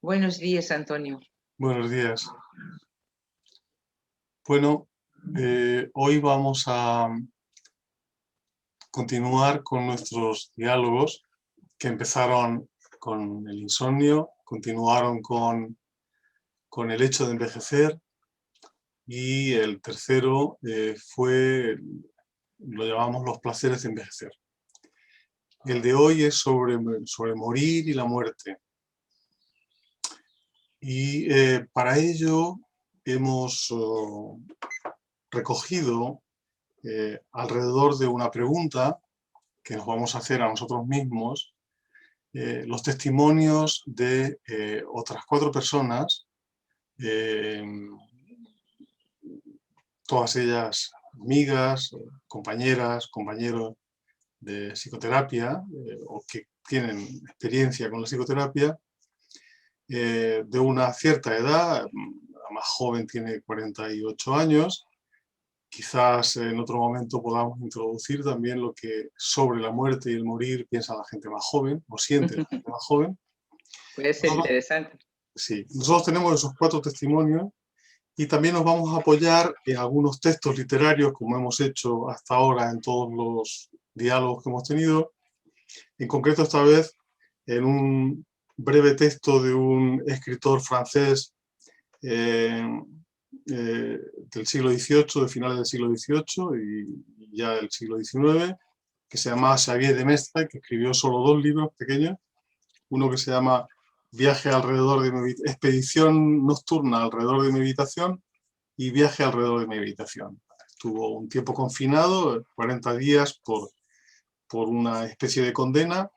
Buenos días, Antonio. Buenos días. Bueno, hoy vamos a continuar con nuestros diálogos que empezaron con el insomnio, continuaron con el hecho de envejecer y el tercero lo llamamos los placeres de envejecer. El de hoy es sobre morir y la muerte. Y para ello hemos recogido alrededor de una pregunta que nos vamos a hacer a nosotros mismos, los testimonios de otras 4 personas, todas ellas amigas, compañeras, compañeros de psicoterapia o que tienen experiencia con la psicoterapia, de una cierta edad. La más joven tiene 48 años. Quizás en otro momento podamos introducir también lo que sobre la muerte y el morir piensa la gente más joven, o siente la gente más joven. Puede ser interesante. Sí, nosotros tenemos esos 4 testimonios y también nos vamos a apoyar en algunos textos literarios, como hemos hecho hasta ahora en todos los diálogos que hemos tenido. En concreto, esta vez, en un breve texto de un escritor francés del siglo XVIII, de finales del siglo XVIII y ya del siglo XIX, que se llama Xavier de Mestre, que escribió solo 2 libros pequeños, uno que se llama Viaje alrededor de mi expedición nocturna alrededor de mi habitación y Viaje alrededor de mi habitación. Estuvo un tiempo confinado, 40 días por una especie de condena,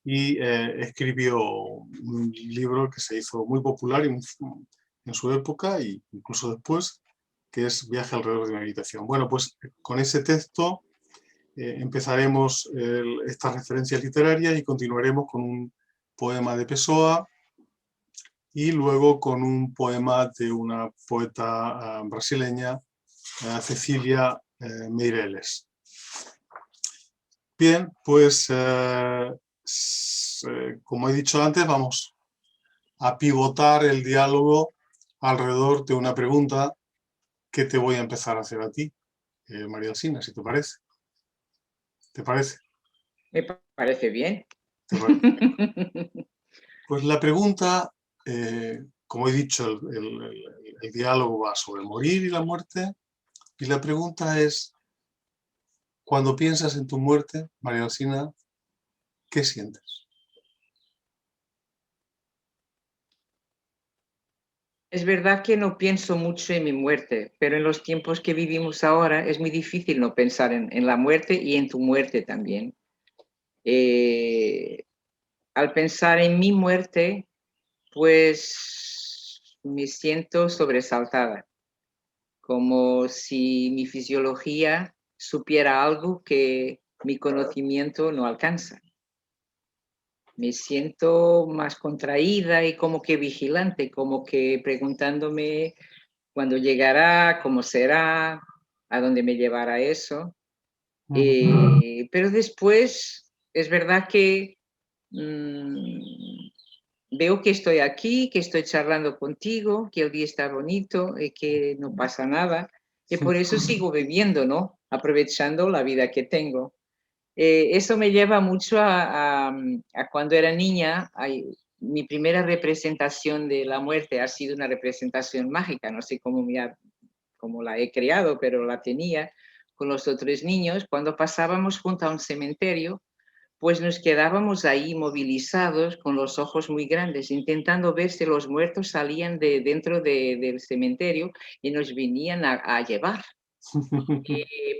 y escribió un libro que se hizo muy popular en su época e incluso después, que es Viaje alrededor de mi habitación. Bueno, pues con ese texto empezaremos estas referencias literarias y continuaremos con un poema de Pessoa y luego con un poema de una poeta brasileña, Cecília Meirelles. Bien, pues como he dicho antes, vamos a pivotar el diálogo alrededor de una pregunta que te voy a empezar a hacer a ti, María Alsina, si te parece. ¿Te parece? Me parece bien. ¿Te parece? Pues la pregunta, como he dicho, el diálogo va sobre morir y la muerte, y la pregunta es, cuando piensas en tu muerte, María Alsina, ¿qué sientes? Es verdad que no pienso mucho en mi muerte, pero en los tiempos que vivimos ahora es muy difícil no pensar en la muerte y en tu muerte también. Al pensar en mi muerte, pues me siento sobresaltada, como si mi fisiología supiera algo que mi conocimiento no alcanza. Me siento más contraída y como que vigilante, como que preguntándome cuándo llegará, cómo será, a dónde me llevará eso. Pero después es verdad que veo que estoy aquí, que estoy charlando contigo, que el día está bonito y que no pasa nada. Y por eso sigo viviendo, ¿no? Aprovechando la vida que tengo. Eso me lleva mucho a cuando era niña. Mi primera representación de la muerte ha sido una representación mágica. No sé cómo la he creado, pero la tenía con los otros niños. Cuando pasábamos junto a un cementerio, pues nos quedábamos ahí movilizados con los ojos muy grandes, intentando ver si los muertos salían de dentro del cementerio y nos venían a llevar.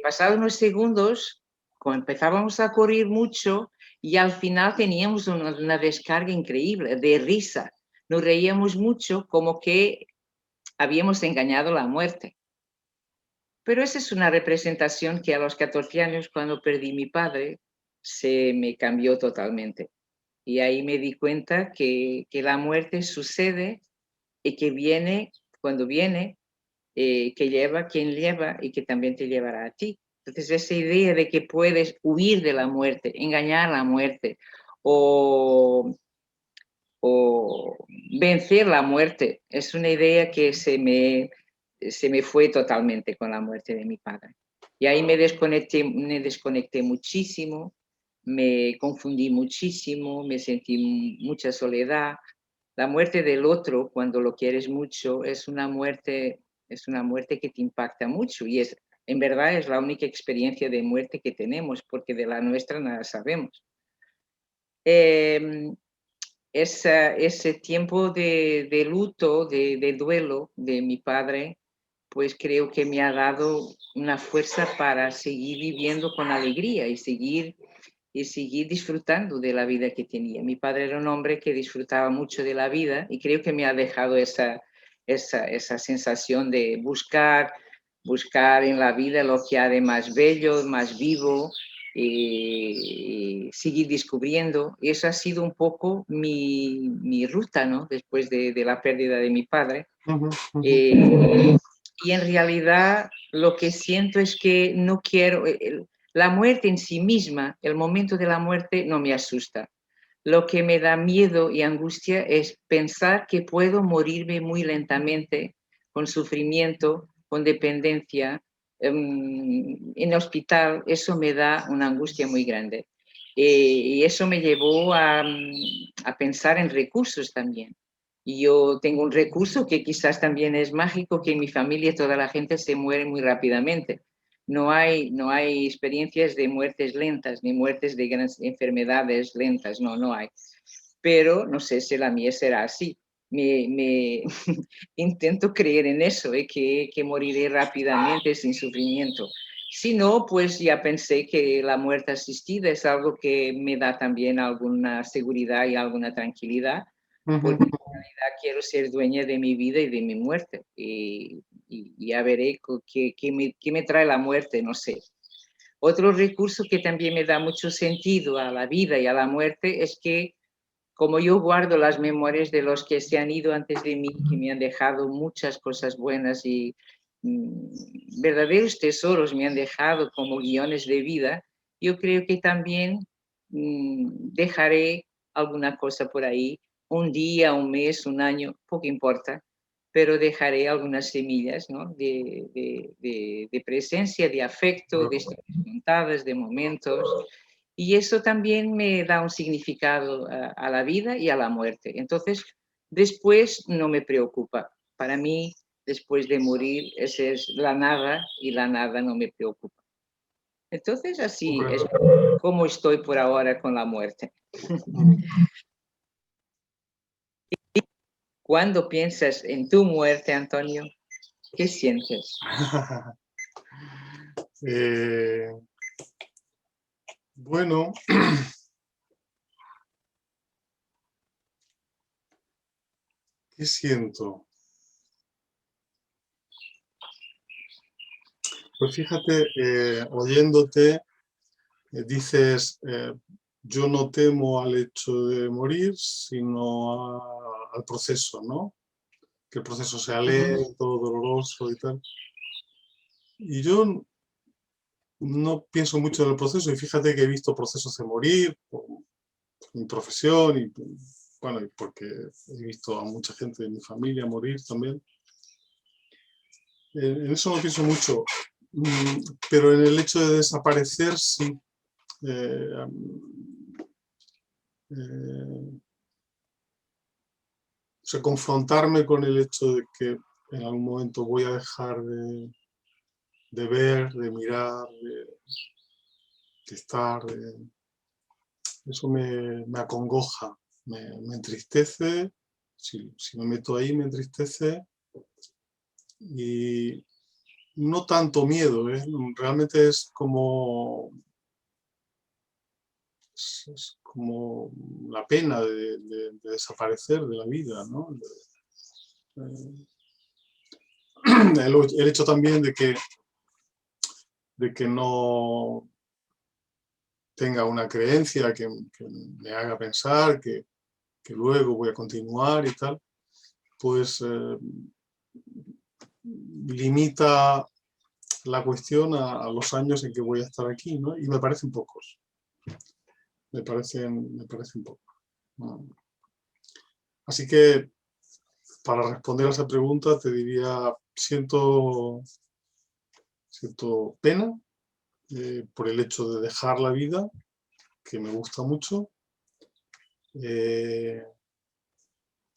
Pasados unos segundos, empezábamos a correr mucho y al final teníamos una descarga increíble de risa. Nos reíamos mucho como que habíamos engañado la muerte. Pero esa es una representación que a los 14 años, cuando perdí a mi padre, se me cambió totalmente. Y ahí me di cuenta que la muerte sucede y que viene cuando viene, que lleva quien lleva y que también te llevará a ti. Entonces, esa idea de que puedes huir de la muerte, engañar a la muerte o vencer la muerte. Es una idea que se me fue totalmente con la muerte de mi padre. Y ahí me desconecté muchísimo, me confundí muchísimo, me sentí mucha soledad. La muerte del otro, cuando lo quieres mucho, es una muerte que te impacta mucho y en verdad es la única experiencia de muerte que tenemos, porque de la nuestra nada sabemos. Ese tiempo de luto, de duelo de mi padre, pues creo que me ha dado una fuerza para seguir viviendo con alegría y seguir disfrutando de la vida que tenía. Mi padre era un hombre que disfrutaba mucho de la vida y creo que me ha dejado esa sensación de buscar en la vida lo que ha de más bello, más vivo, y seguir descubriendo. Y eso ha sido un poco mi ruta, ¿no? Después de la pérdida de mi padre. Y en realidad lo que siento es que no quiero, la muerte en sí misma, el momento de la muerte no me asusta. Lo que me da miedo y angustia es pensar que puedo morirme muy lentamente, con sufrimiento, con dependencia, en hospital. Eso me da una angustia muy grande. Y eso me llevó a pensar en recursos también. Y yo tengo un recurso que quizás también es mágico, que en mi familia toda la gente se muere muy rápidamente. No hay experiencias de muertes lentas, ni muertes de grandes enfermedades lentas, no hay. Pero no sé si la mía será así. Me intento creer en eso, que moriré rápidamente sin sufrimiento. Si no, pues ya pensé que la muerte asistida es algo que me da también alguna seguridad y alguna tranquilidad, porque en realidad quiero ser dueña de mi vida y de mi muerte. Y ya veré qué me trae la muerte, no sé. Otro recurso que también me da mucho sentido a la vida y a la muerte es que, como yo guardo las memorias de los que se han ido antes de mí, que me han dejado muchas cosas buenas y verdaderos tesoros me han dejado como guiones de vida, yo creo que también dejaré alguna cosa por ahí, un día, un mes, un año, poco importa, pero dejaré algunas semillas, ¿no? de presencia, de afecto, de historias contadas, de momentos. Y eso también me da un significado a la vida y a la muerte. Entonces, después no me preocupa. Para mí, después de morir, esa es la nada y la nada no me preocupa. Entonces, así es como estoy por ahora con la muerte. Cuando piensas en tu muerte, Antonio, ¿qué sientes? Bueno, ¿qué siento? Pues fíjate, oyéndote, dices, yo no temo al hecho de morir, sino al proceso, ¿no? Que el proceso sea lento, doloroso y tal. Y yo no pienso mucho en el proceso, y fíjate que he visto procesos de morir por mi profesión y, bueno, y porque he visto a mucha gente de mi familia morir también. En eso no pienso mucho, pero en el hecho de desaparecer, sí. O sea, confrontarme con el hecho de que en algún momento voy a dejar de ver, de mirar, de estar. Eso me acongoja, me entristece. Si me meto ahí, me entristece. Y no tanto miedo, ¿eh? Realmente es como la pena de desaparecer de la vida, ¿no? El hecho también de que no tenga una creencia que me haga pensar que luego voy a continuar y tal, pues limita la cuestión a los años en que voy a estar aquí, ¿no? Y me parecen pocos. Me parecen pocos. Así que para responder a esa pregunta te diría, siento pena por el hecho de dejar la vida, que me gusta mucho.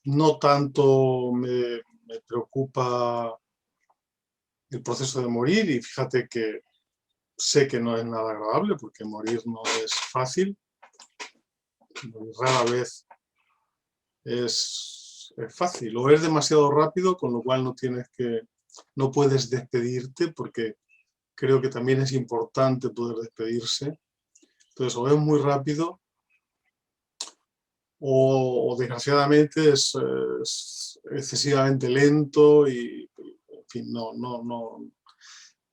No tanto me preocupa el proceso de morir, y fíjate que sé que no es nada agradable porque morir no es fácil, rara vez es fácil, o es demasiado rápido, con lo cual no puedes despedirte, porque creo que también es importante poder despedirse. Entonces, o es muy rápido o desgraciadamente es excesivamente lento y, en fin, no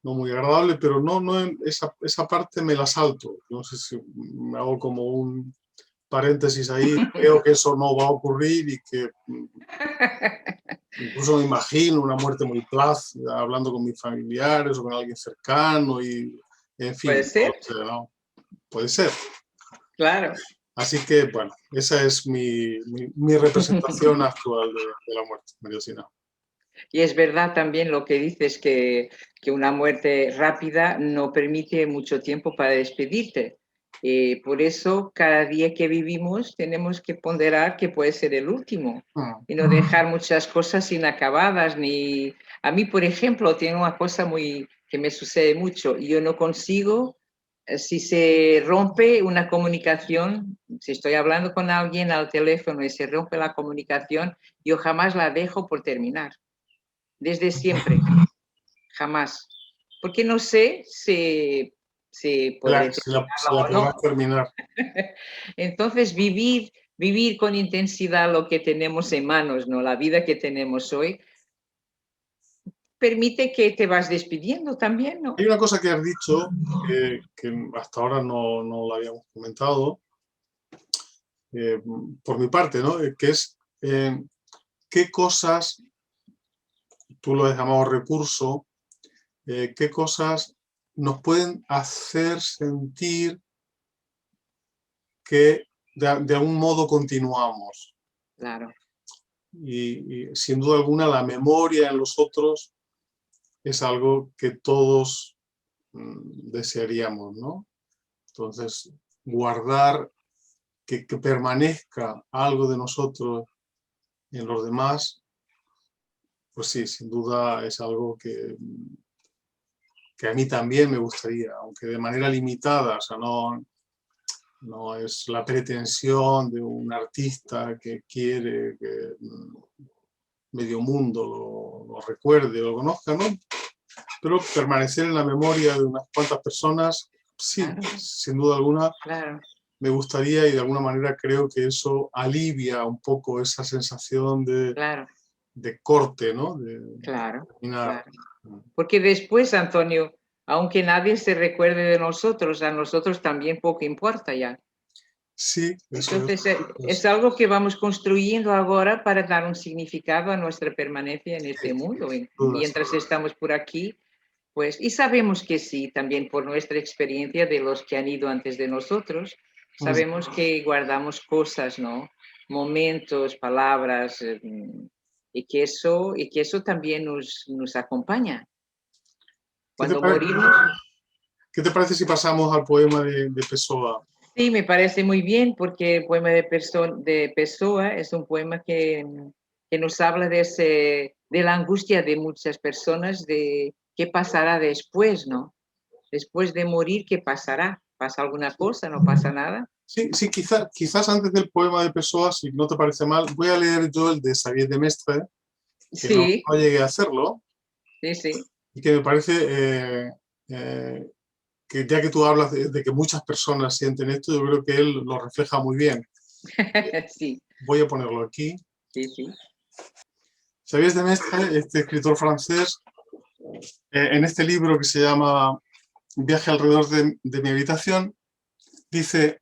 muy agradable, pero esa parte me la salto. No sé si me hago como un paréntesis ahí, creo que eso no va a ocurrir y que incluso me imagino una muerte muy plácida, hablando con mis familiares o con alguien cercano y, en Puede fin, no ser, lo sé, ¿no? Puede ser. claro. Así que, bueno, esa es mi representación actual de la muerte, Mariosina. Y es verdad también lo que dices, que una muerte rápida no permite mucho tiempo para despedirte. Por eso, cada día que vivimos tenemos que ponderar que puede ser el último y no dejar muchas cosas inacabadas. A mí, por ejemplo, tiene una cosa que me sucede mucho. Yo no consigo, si se rompe una comunicación, si estoy hablando con alguien al teléfono y se rompe la comunicación, yo jamás la dejo por terminar. Desde siempre, jamás. Porque no sé si podré Si terminarla la o no. podrás terminar. Entonces, vivir con intensidad lo que tenemos en manos, ¿no? La vida que tenemos hoy, permite que te vas despidiendo también, ¿no? Hay una cosa que has dicho que hasta ahora no la habíamos comentado, eh, por mi parte, ¿no? Que es qué cosas, tú lo has llamado recurso, qué cosas nos pueden hacer sentir que de algún modo continuamos. Claro, Y sin duda alguna la memoria en los otros es algo que todos desearíamos, ¿no? Entonces, guardar, que permanezca algo de nosotros en los demás, pues sí, sin duda es algo que a mí también me gustaría, aunque de manera limitada, o sea, no es la pretensión de un artista que quiere que medio mundo lo recuerde o lo conozca, ¿no? Pero permanecer en la memoria de unas cuantas personas, sí, claro, sin duda alguna, claro, me gustaría, y de alguna manera creo que eso alivia un poco esa sensación claro, de corte, ¿no? De claro, terminar. claro. Porque después, Antonio, aunque nadie se recuerde de nosotros, a nosotros también poco importa ya. Sí, eso Entonces, es es algo que vamos construyendo ahora para dar un significado a nuestra permanencia en este mundo. dudas. Mientras estamos por aquí, pues, y sabemos que sí, también por nuestra experiencia de los que han ido antes de nosotros, sabemos que guardamos cosas, ¿no? Momentos, palabras, y que eso también nos acompaña. ¿Qué te, Cuando morimos, qué te parece si pasamos al poema de Pessoa? sí, me parece muy bien porque el poema de Pessoa es un poema que nos habla de la angustia de muchas personas, de qué pasará después, ¿no? Después de morir, ¿qué pasará? ¿Pasa alguna cosa? ¿No pasa nada? Sí, sí, quizás antes del poema de Pessoa, si no te parece mal, voy a leer yo el de Xavier de Mestre, que Sí, no llegué a hacerlo, sí, sí, y que me parece eh, que ya que tú hablas de que muchas personas sienten esto, yo creo que él lo refleja muy bien. sí, Voy a ponerlo aquí. sí, sí. Xavier de Mestre, este escritor francés, en este libro que se llama Viaje alrededor de mi habitación, dice: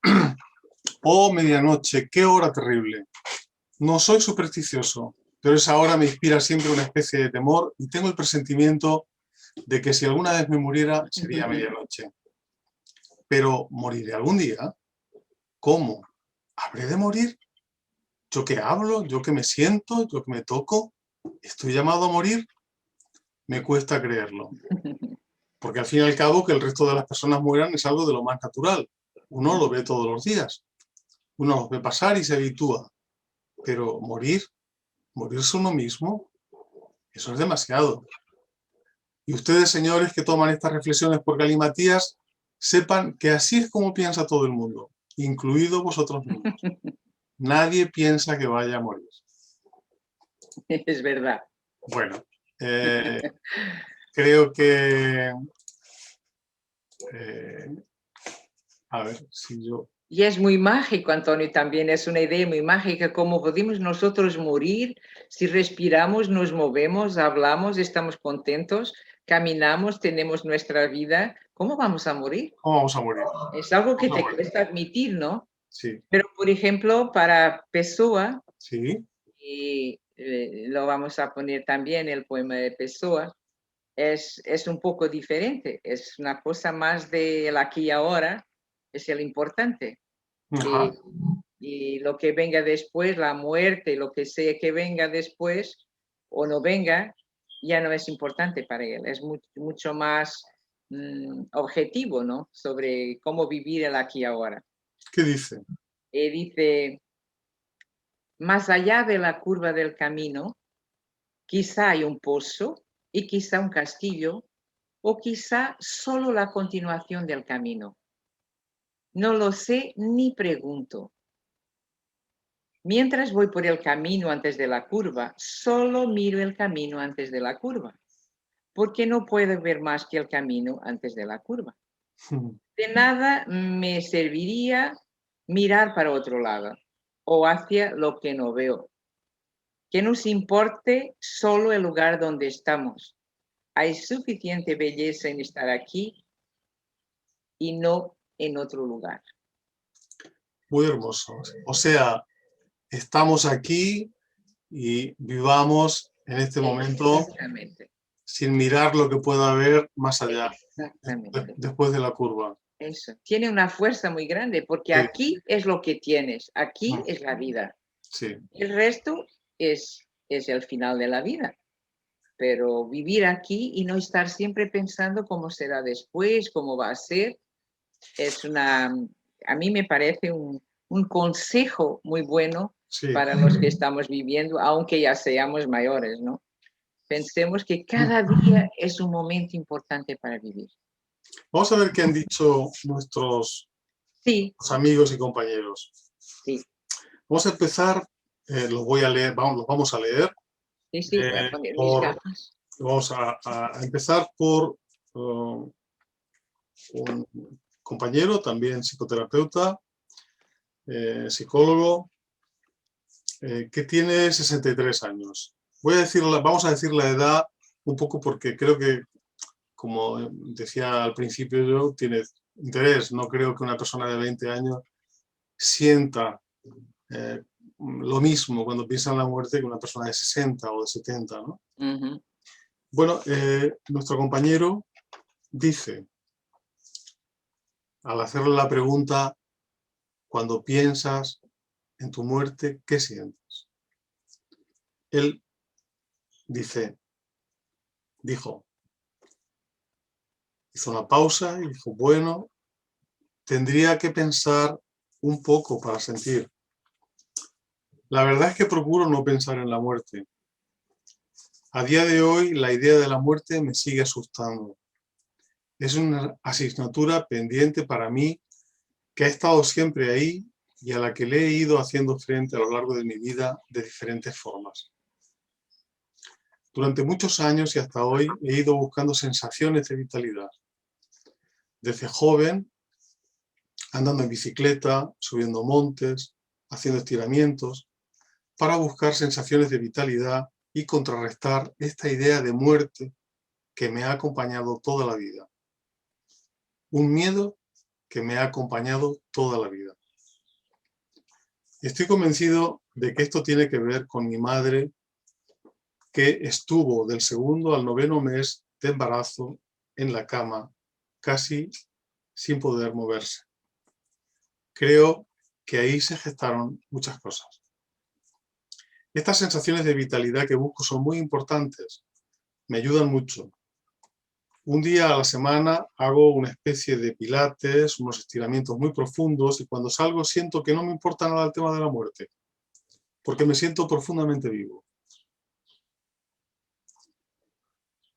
oh medianoche, qué hora terrible. No soy supersticioso, pero esa hora me inspira siempre una especie de temor y tengo el presentimiento de que si alguna vez me muriera sería medianoche. Pero moriré algún día. ¿Cómo? ¿Habré de morir? ¿Yo que hablo? ¿Yo que me siento? ¿Yo que me toco? ¿Estoy llamado a morir? Me cuesta creerlo. Porque al fin y al cabo que el resto de las personas mueran es algo de lo más natural. Uno lo ve todos los días. Uno los ve pasar y se habitúa. Pero morirse uno mismo, eso es demasiado. Y ustedes, señores, que toman estas reflexiones por galimatías, sepan que así es como piensa todo el mundo, incluido vosotros mismos. Nadie piensa que vaya a morir. Es verdad. Bueno, creo que... a ver, si yo... Y es muy mágico, Antonio, también es una idea muy mágica, cómo podemos nosotros morir si respiramos, nos movemos, hablamos, estamos contentos, caminamos, tenemos nuestra vida. ¿Cómo vamos a morir? ¿Cómo vamos a morir? Es algo que Vamos a te morir. cuesta admitir, ¿no? Sí. Pero, por ejemplo, para Pessoa, Sí. y lo vamos a poner también el poema de Pessoa, es un poco diferente, es una cosa más del aquí y ahora, es el importante. Ajá. Y lo que venga después, la muerte, lo que sea que venga después o no venga, ya no es importante para él, es mucho más objetivo, ¿no? Sobre cómo vivir el aquí y ahora. ¿Qué dice? Dice, más allá de la curva del camino, quizá hay un pozo y quizá un castillo, o quizá solo la continuación del camino. No lo sé ni pregunto. Mientras voy por el camino antes de la curva, solo miro el camino antes de la curva, porque no puedo ver más que el camino antes de la curva. De nada me serviría mirar para otro lado o hacia lo que no veo. Que nos importe solo el lugar donde estamos. Hay suficiente belleza en estar aquí y no en otro lugar. Muy hermoso. O sea, estamos aquí y vivamos en este momento Exactamente. sin mirar lo que pueda haber más allá, Exactamente. después de la curva. Eso. Tiene una fuerza muy grande porque Sí. aquí es lo que tienes, aquí es la vida. Sí. El resto es el final de la vida. Pero vivir aquí y no estar siempre pensando cómo será después, cómo va a ser, a mí me parece un consejo muy bueno Sí. para los que estamos viviendo, aunque ya seamos mayores, ¿no? Pensemos que cada día es un momento importante para vivir. Vamos a ver qué han dicho nuestros Sí, amigos y compañeros. sí, Vamos a empezar, los voy a leer, los vamos a leer. sí, voy a poner mis gafas. Vamos a empezar por un compañero, también psicoterapeuta, psicólogo, que tiene 63 años. Vamos a decir la edad un poco porque creo que, como decía al principio yo, tiene interés. No creo que una persona de 20 años sienta lo mismo cuando piensa en la muerte que una persona de 60 o de 70, ¿no? Uh-huh. Bueno, nuestro compañero dice, al hacerle la pregunta, cuando piensas en tu muerte, ¿qué sientes? Él dijo, hizo una pausa y dijo, bueno, tendría que pensar un poco para sentir. La verdad es que procuro no pensar en la muerte. A día de hoy, la idea de la muerte me sigue asustando. Es una asignatura pendiente para mí que ha estado siempre ahí y a la que le he ido haciendo frente a lo largo de mi vida de diferentes formas. Durante muchos años y hasta hoy he ido buscando sensaciones de vitalidad. Desde joven, andando en bicicleta, subiendo montes, haciendo estiramientos, para buscar sensaciones de vitalidad y contrarrestar esta idea de muerte que me ha acompañado toda la vida. Un miedo que me ha acompañado toda la vida. Estoy convencido de que esto tiene que ver con mi madre, que estuvo del 2º al 9º mes de embarazo en la cama, casi sin poder moverse. Creo que ahí se gestaron muchas cosas. Estas sensaciones de vitalidad que busco son muy importantes, me ayudan mucho. Un día a la semana hago una especie de pilates, unos estiramientos muy profundos y cuando salgo siento que no me importa nada el tema de la muerte, porque me siento profundamente vivo.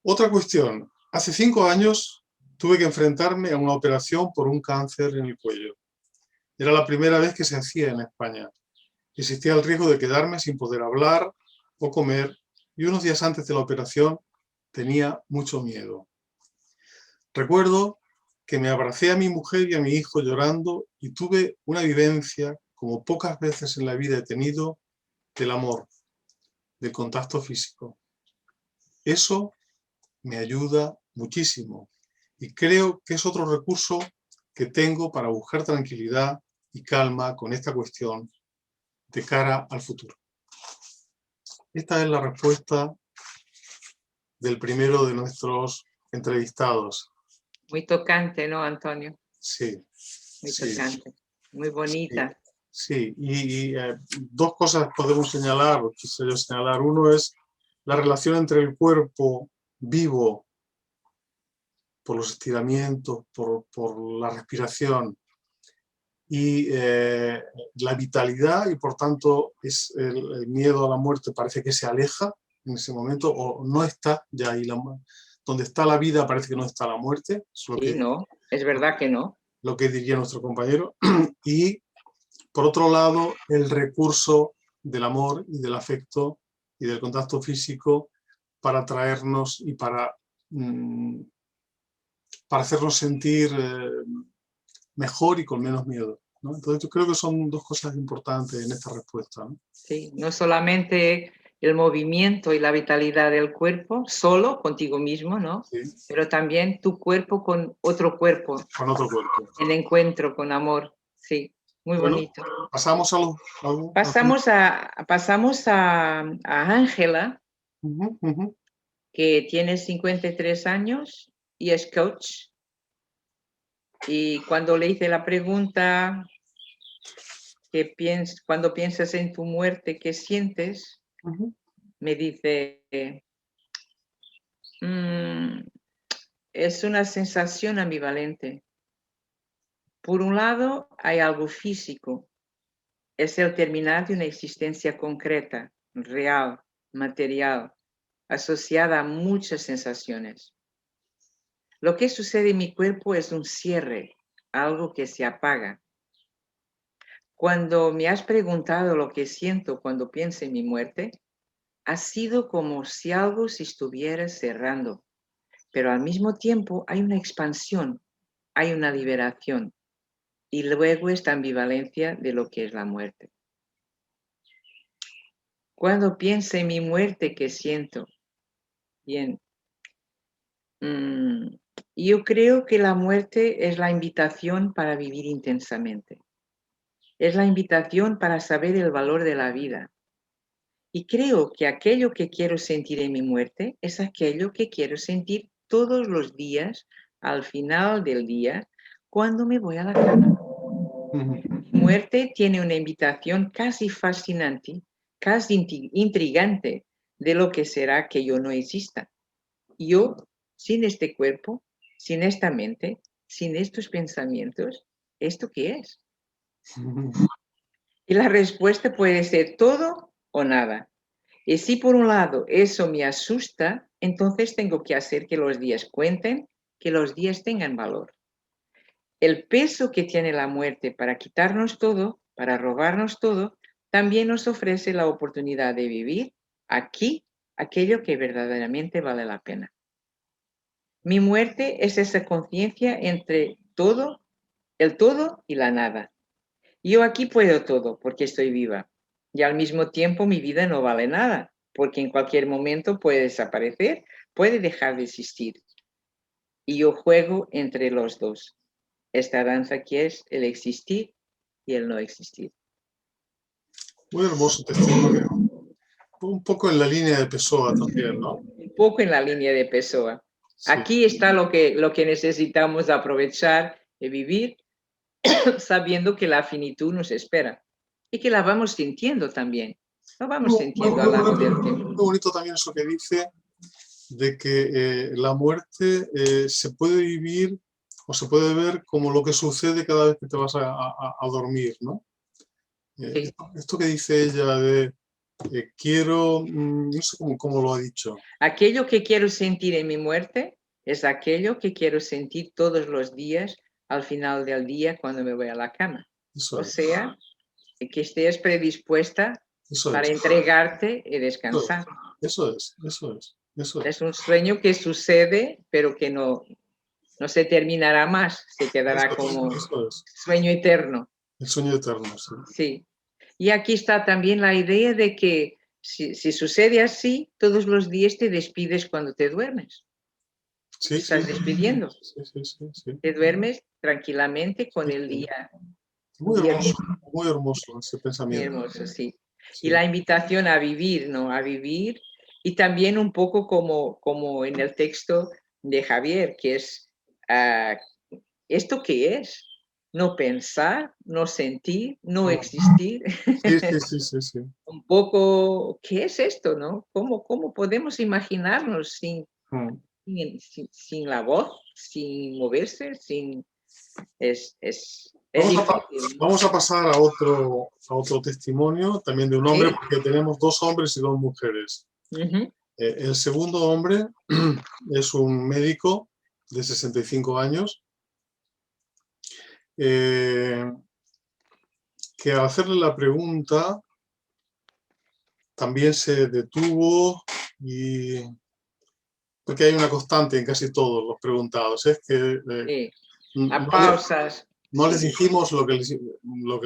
Otra cuestión. Hace 5 años tuve que enfrentarme a una operación por un cáncer en el cuello. Era la primera vez que se hacía en España. Existía el riesgo de quedarme sin poder hablar o comer y unos días antes de la operación tenía mucho miedo. Recuerdo que me abracé a mi mujer y a mi hijo llorando y tuve una vivencia, como pocas veces en la vida he tenido, del amor, del contacto físico. Eso me ayuda muchísimo y creo que es otro recurso que tengo para buscar tranquilidad y calma con esta cuestión de cara al futuro. Esta es la respuesta del primero de nuestros entrevistados. Muy tocante, ¿no, Antonio? Sí. Muy Sí. tocante, muy bonita. Sí, y dos cosas podemos señalar, o quise yo señalar. Uno es la relación entre el cuerpo vivo, por los estiramientos, por la respiración, y la vitalidad, y por tanto el miedo a la muerte parece que se aleja en ese momento, o no está ya ahí. Donde está la vida parece que no está la muerte. Es lo Sí, que, no, es verdad que no. lo que diría nuestro compañero. Y por otro lado, el recurso del amor y del afecto y del contacto físico para traernos y para hacernos sentir mejor y con menos miedo, ¿no? Entonces yo creo que son dos cosas importantes en esta respuesta, ¿no? Sí, no solamente el movimiento y la vitalidad del cuerpo, solo contigo mismo, ¿no? Sí. Pero también tu cuerpo con otro cuerpo. Con otro cuerpo. En encuentro con amor, sí, muy Bueno, bonito. pasamos a lo... Pasamos a Ángela, que tiene 53 años y es coach. Y cuando le hice la pregunta, cuando piensas en tu muerte, ¿qué sientes? Me dice, es una sensación ambivalente. Por un lado, hay algo físico, es el terminar de una existencia concreta, real, material, asociada a muchas sensaciones. Lo que sucede en mi cuerpo es un cierre, algo que se apaga. Cuando me has preguntado lo que siento cuando pienso en mi muerte, ha sido como si algo se estuviera cerrando, pero al mismo tiempo hay una expansión, hay una liberación y luego esta ambivalencia de lo que es la muerte. Cuando pienso en mi muerte, ¿qué siento? Bien, yo creo que la muerte es la invitación para vivir intensamente. Es la invitación para saber el valor de la vida. Y creo que aquello que quiero sentir en mi muerte es aquello que quiero sentir todos los días, al final del día, cuando me voy a la cama. Mi muerte tiene una invitación casi fascinante, casi intrigante de lo que será que yo no exista. Yo, sin este cuerpo, sin esta mente, sin estos pensamientos, ¿esto qué es? Y la respuesta puede ser todo o nada. Y si por un lado eso me asusta, entonces tengo que hacer que los días cuenten, que los días tengan valor. El peso que tiene la muerte para quitarnos todo, para robarnos todo, también nos ofrece la oportunidad de vivir aquí aquello que verdaderamente vale la pena. Mi muerte es esa conciencia entre el todo y la nada. Yo aquí puedo todo porque estoy viva y al mismo tiempo mi vida no vale nada porque en cualquier momento puede desaparecer, puede dejar de existir. Y yo juego entre los dos. Esta danza que es el existir y el no existir. Muy hermoso testimonio. Un poco en la línea de Pessoa también, ¿no? Un poco en la línea de Pessoa. Sí. Aquí está lo que necesitamos aprovechar y vivir sabiendo que la finitud nos espera y que la vamos sintiendo también. Lo vamos sintiendo a lo largo del tiempo. Muy bonito también eso que dice de que la muerte se puede vivir o se puede ver como lo que sucede cada vez que te vas a dormir, ¿no? Sí. Esto que dice ella de quiero, no sé cómo lo ha dicho. Aquello que quiero sentir en mi muerte es aquello que quiero sentir todos los días al final del día cuando me voy a la cama. Eso O es, sea, que estés predispuesta eso para es, entregarte y descansar. eso es, eso es, eso es. Es un sueño que sucede, pero que no se terminará más, se quedará como Eso es. sueño eterno. El sueño eterno, sí. Sí. Y aquí está también la idea de que si sucede así, todos los días te despides cuando te duermes. Sí, Estás sí, despidiendo. sí. Te duermes tranquilamente con el día. Un Muy día hermoso, muy hermoso ese muy pensamiento. hermoso, sí. Y Sí, la invitación a vivir, ¿no? A vivir. Y también un poco como en el texto de Javier, que es, ¿esto qué es? No pensar, no sentir, no existir. sí. Un poco, ¿qué es esto, no? ¿Cómo podemos imaginarnos Mm. sin la voz, sin moverse, es difícil, ¿no? Vamos a pasar a otro testimonio, también de un hombre, Sí. porque tenemos 2 hombres y 2 mujeres. Ujú. El segundo hombre es un médico de 65 años que al hacerle la pregunta también se detuvo y porque hay una constante en casi todos los preguntados, es que Sí. A no, pausas, no les sí. dijimos lo que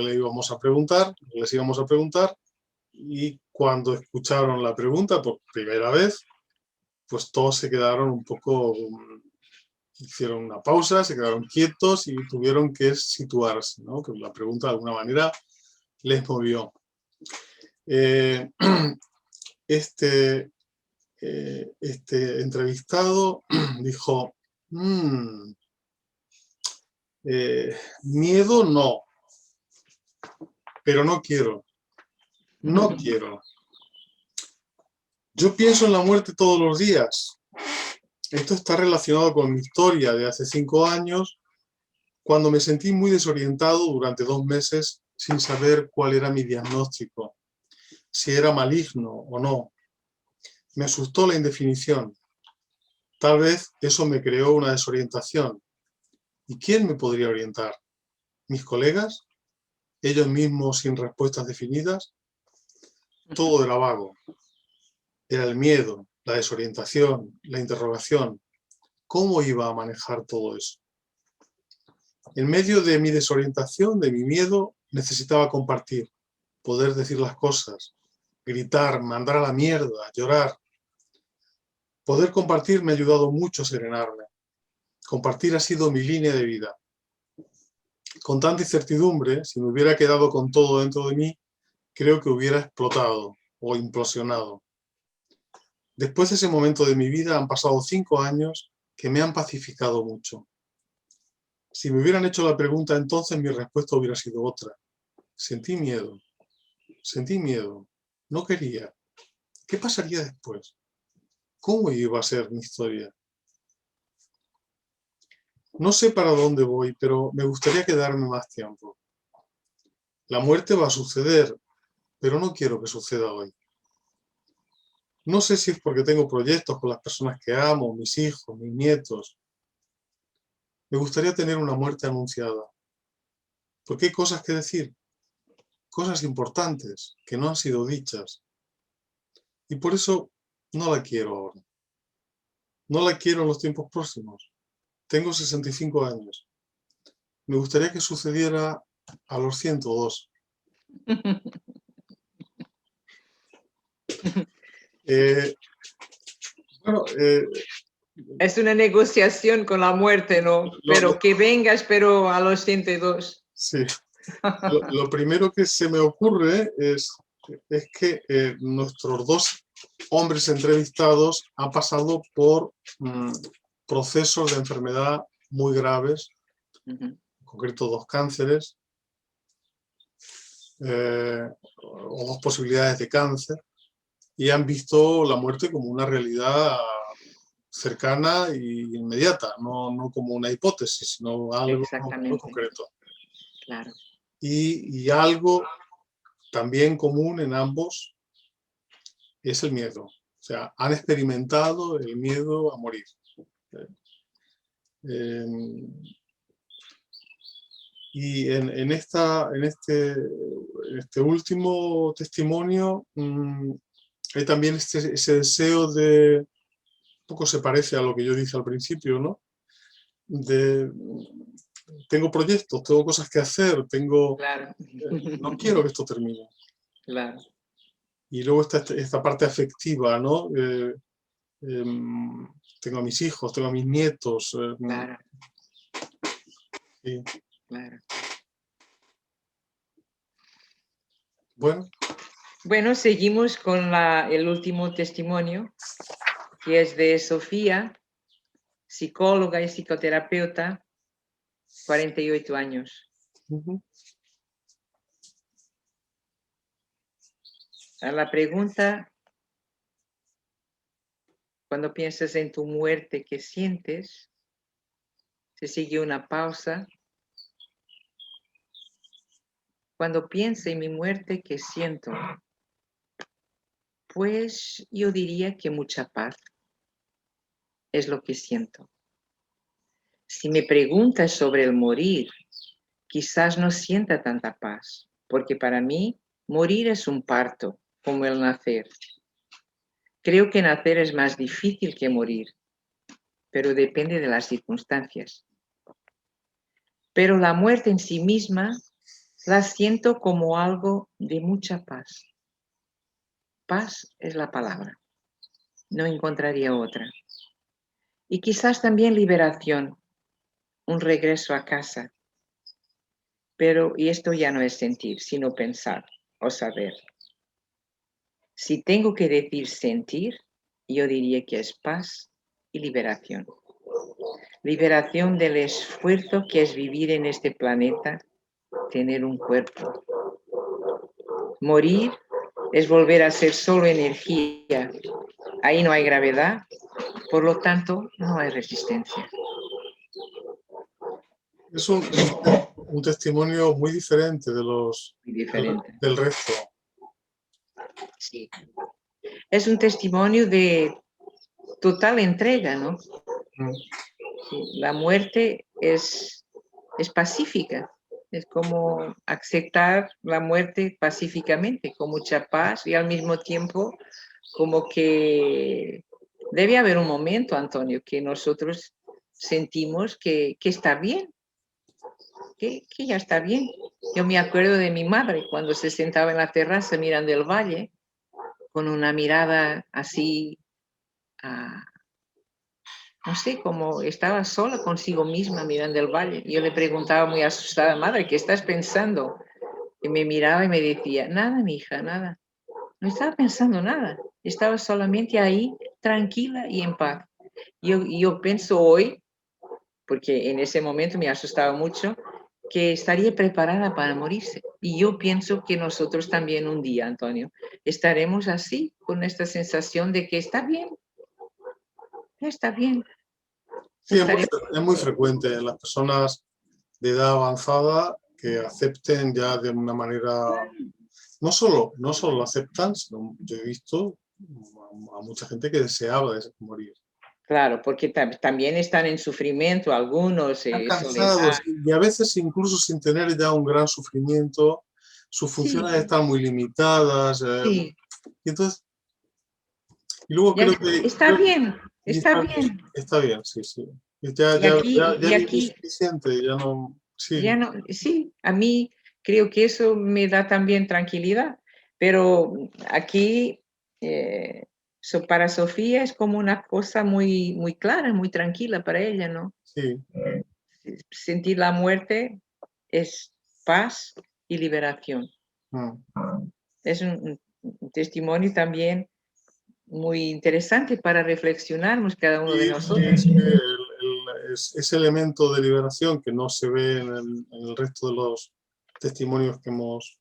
le íbamos a preguntar, les íbamos a preguntar, y cuando escucharon la pregunta por primera vez, pues todos se quedaron un poco, hicieron una pausa, se quedaron quietos y tuvieron que situarse, ¿no? Que la pregunta de alguna manera les movió. Eh, este, este entrevistado dijo, miedo no, pero no quiero, no quiero. Yo pienso en la muerte todos los días. Esto está relacionado con mi historia de hace 5 años, cuando me sentí muy desorientado durante 2 meses sin saber cuál era mi diagnóstico, si era maligno o no. Me asustó la indefinición. Tal vez eso me creó una desorientación. ¿Y quién me podría orientar? ¿Mis colegas? ¿Ellos mismos sin respuestas definidas? Todo era vago. Era el miedo, la desorientación, la interrogación. ¿Cómo iba a manejar todo eso? En medio de mi desorientación, de mi miedo, necesitaba compartir, poder decir las cosas, gritar, mandar a la mierda, llorar. Poder compartir me ha ayudado mucho a serenarme. Compartir ha sido mi línea de vida. Con tanta incertidumbre, si me hubiera quedado con todo dentro de mí, creo que hubiera explotado o implosionado. Después de ese momento de mi vida han pasado 5 años que me han pacificado mucho. Si me hubieran hecho la pregunta entonces, mi respuesta hubiera sido otra. Sentí miedo, no quería. ¿Qué pasaría después? ¿Cómo iba a ser mi historia? No sé para dónde voy, pero me gustaría quedarme más tiempo. La muerte va a suceder, pero no quiero que suceda hoy. No sé si es porque tengo proyectos con las personas que amo, mis hijos, mis nietos. Me gustaría tener una muerte anunciada. Porque hay cosas que decir, cosas importantes que no han sido dichas. Y por eso no la quiero ahora. No la quiero en los tiempos próximos. Tengo 65 años. Me gustaría que sucediera a los 102. Eh, bueno, Es una negociación con la muerte, ¿no? Pero que venga, espero, a los 102. sí. Lo primero que se me ocurre es que nuestros 2 hombres entrevistados han pasado por procesos de enfermedad muy graves, en concreto 2 cánceres, o 2 posibilidades de cáncer, y han visto la muerte como una realidad cercana y inmediata, no como una hipótesis, sino algo muy Exactamente, concreto. claro. Y algo también común en ambos es el miedo. O sea, han experimentado el miedo a morir. Y en este último testimonio hay también ese deseo de, un poco se parece a lo que yo dije al principio, ¿no? Tengo proyectos, tengo cosas que hacer, Claro. no quiero que esto termine. Claro. Y luego está esta parte afectiva, ¿no? Tengo a mis hijos, tengo a mis nietos. Claro, Sí. claro. Bueno, Bueno, seguimos con el último testimonio, que es de Sofía, psicóloga y psicoterapeuta, 48 años. A la pregunta, cuando piensas en tu muerte, ¿qué sientes? Se sigue una pausa. Cuando pienso en mi muerte, ¿qué siento? Pues yo diría que mucha paz es lo que siento. Si me preguntas sobre el morir, quizás no sienta tanta paz, porque para mí morir es un parto, como el nacer. Creo que nacer es más difícil que morir, pero depende de las circunstancias. Pero la muerte en sí misma la siento como algo de mucha paz. Paz es la palabra. No encontraría otra. Y quizás también liberación, un regreso a casa. Pero, y esto ya no es sentir, sino pensar o saber. Si tengo que decir sentir, yo diría que es paz y liberación. Liberación del esfuerzo que es vivir en este planeta, tener un cuerpo. Morir es volver a ser solo energía. Ahí no hay gravedad, por lo tanto, no hay resistencia. es un testimonio muy diferente Muy diferente. del resto. Sí. Es un testimonio de total entrega, ¿no? Sí, la muerte es pacífica. Es como aceptar la muerte pacíficamente, con mucha paz y al mismo tiempo como que debe haber un momento, Antonio, que nosotros sentimos que está bien, que ya está bien. Yo me acuerdo de mi madre cuando se sentaba en la terraza mirando el valle con una mirada así, no sé, como estaba sola consigo misma mirando el valle. Yo le preguntaba muy asustada, madre, ¿qué estás pensando? Y me miraba y me decía, nada, mi hija, nada. No estaba pensando nada. Estaba solamente ahí, tranquila y en paz. Yo pienso hoy, porque en ese momento me asustaba mucho, que estaría preparada para morirse. Y yo pienso que nosotros también un día, Antonio, estaremos así, con esta sensación de que está bien, está bien. Sí, es muy frecuente en las personas de edad avanzada que acepten ya de una manera, no solo lo aceptan, sino yo he visto a mucha gente que deseaba morir. Claro, porque también están en sufrimiento algunos, Están soledad. cansados y a veces incluso sin tener ya un gran sufrimiento, sus funciones Sí, están muy limitadas. sí. Y entonces, y luego Ya creo que está bien, y está bien. está bien, sí, sí. Y Ya es aquí suficiente, ya no, sí. ya no, sí, a mí creo que eso me da también tranquilidad, pero aquí para Sofía es como una cosa muy, muy clara, muy tranquila para ella, ¿no? Sí. Sentir la muerte es paz y liberación. Es un testimonio también muy interesante para reflexionarnos cada uno de Y nosotros. ese elemento de liberación que no se ve en el resto de los testimonios que hemos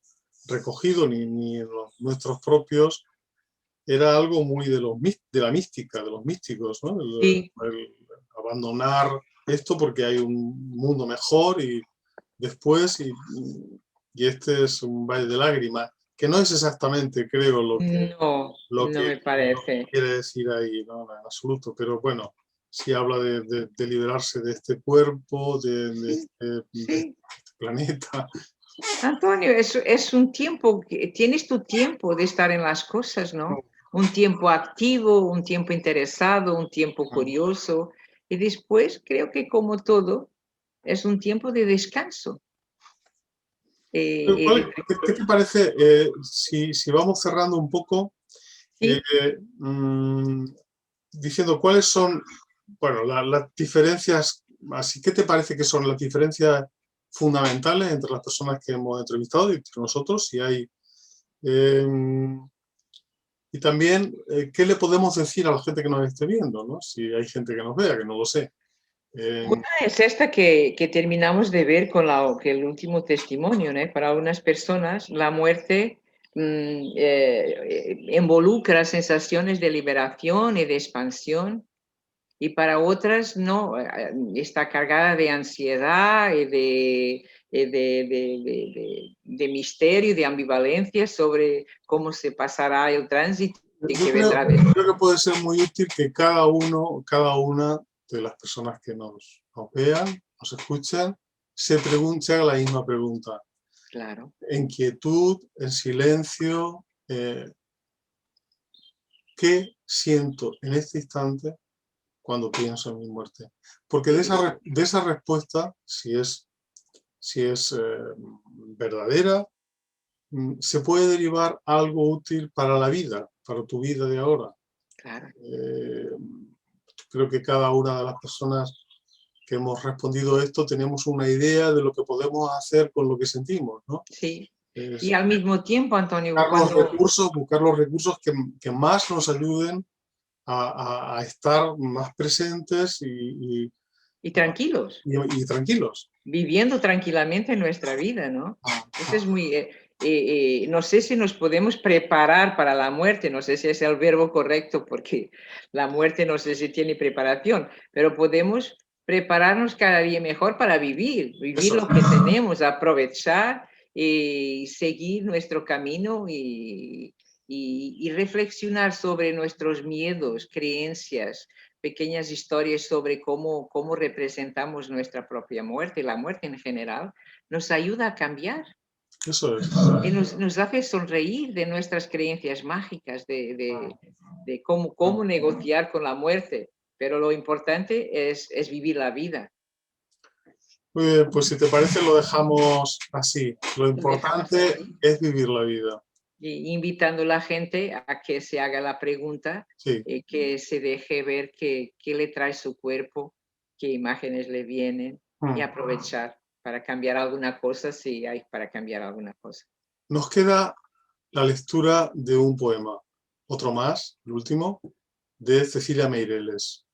recogido ni en nuestros propios, era algo muy de la mística, de los místicos, ¿no? Sí, El abandonar esto porque hay un mundo mejor y después, y este es un valle de lágrimas, que no es exactamente, creo, no, lo no que, me lo que parece. quiere decir ahí, ¿no? En absoluto, pero bueno, sí habla de liberarse de este cuerpo, Sí, de este sí. planeta. Antonio, es un tiempo, tienes tu tiempo de estar en las cosas, ¿no? Un tiempo activo, un tiempo interesado, un tiempo curioso. Y después creo que como todo, es un tiempo de descanso. Y ¿Qué te parece si vamos cerrando un poco eh, sí, mm, diciendo cuáles son, bueno, las diferencias, así, ¿qué te parece que son las diferencias fundamentales entre las personas que hemos entrevistado y entre nosotros? Si hay, eh, y también, ¿qué le podemos decir a la gente que nos esté viendo, ¿no? Si hay gente que nos vea, que no lo sé. una es esta que terminamos de ver con que el último testimonio, ¿no? Para algunas personas, la muerte involucra sensaciones de liberación y de expansión, y para otras no, está cargada de ansiedad y de misterio, de ambivalencia sobre cómo se pasará el tránsito y Yo qué creo, vendrá después. creo que puede ser muy útil que cada uno, cada una de las personas que nos vean, nos escuchan, se haga la misma pregunta. Claro, En quietud, en silencio, ¿qué siento en este instante cuando pienso en mi muerte? Porque de esa respuesta, si es verdadera, se puede derivar algo útil para la vida, para tu vida de ahora. claro. Eh, Creo que cada una de las personas que hemos respondido esto tenemos una idea de lo que podemos hacer con lo que sentimos, ¿no? Sí. Y Es al mismo tiempo, Antonio, cuando... buscar los recursos que más nos ayuden a estar más presentes Y tranquilos, y tranquilos. viviendo tranquilamente nuestra vida, ¿no? Eso es muy... no sé si nos podemos preparar para la muerte, no sé si es el verbo correcto, porque la muerte no sé si tiene preparación, pero podemos prepararnos cada día mejor para vivir Eso es. lo que tenemos, aprovechar y seguir nuestro camino y reflexionar sobre nuestros miedos, creencias, pequeñas historias sobre cómo representamos nuestra propia muerte, la muerte en general, nos ayuda a cambiar Eso es. y nos hace sonreír de nuestras creencias mágicas, de cómo negociar con la muerte. Pero lo importante es vivir la vida. Muy bien, pues si te parece lo dejamos así. Lo Lo dejamos importante así, es vivir la vida. y invitando a la gente a que se haga la pregunta, Sí. que se deje ver qué le trae su cuerpo, qué imágenes le vienen y Mm. aprovechar para cambiar alguna cosa si hay para cambiar alguna cosa. Nos queda la lectura de un poema. Otro más, el último, de Cecilia Meireles.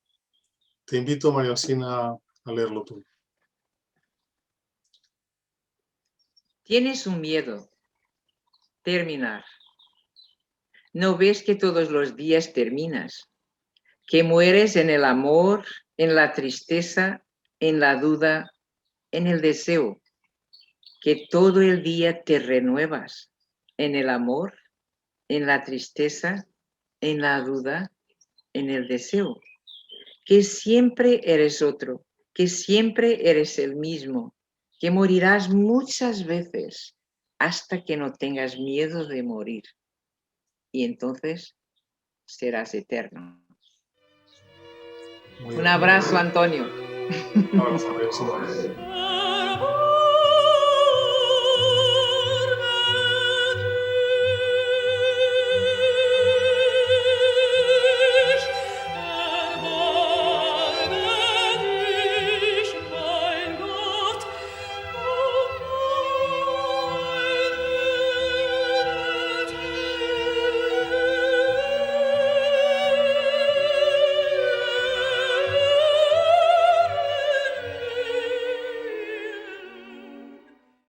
Te invito, María Alsina, a leerlo tú. Tienes un miedo, terminar. ¿No ves que todos los días terminas? Que mueres en el amor, en la tristeza, en la duda, en el deseo. Que todo el día te renuevas en el amor, en la tristeza, en la duda, en el deseo. Que siempre eres otro, que siempre eres el mismo, que morirás muchas veces hasta que no tengas miedo de morir. Y entonces serás eterno. Muy Un bien. abrazo, Antonio. Un abrazo, María Alsina.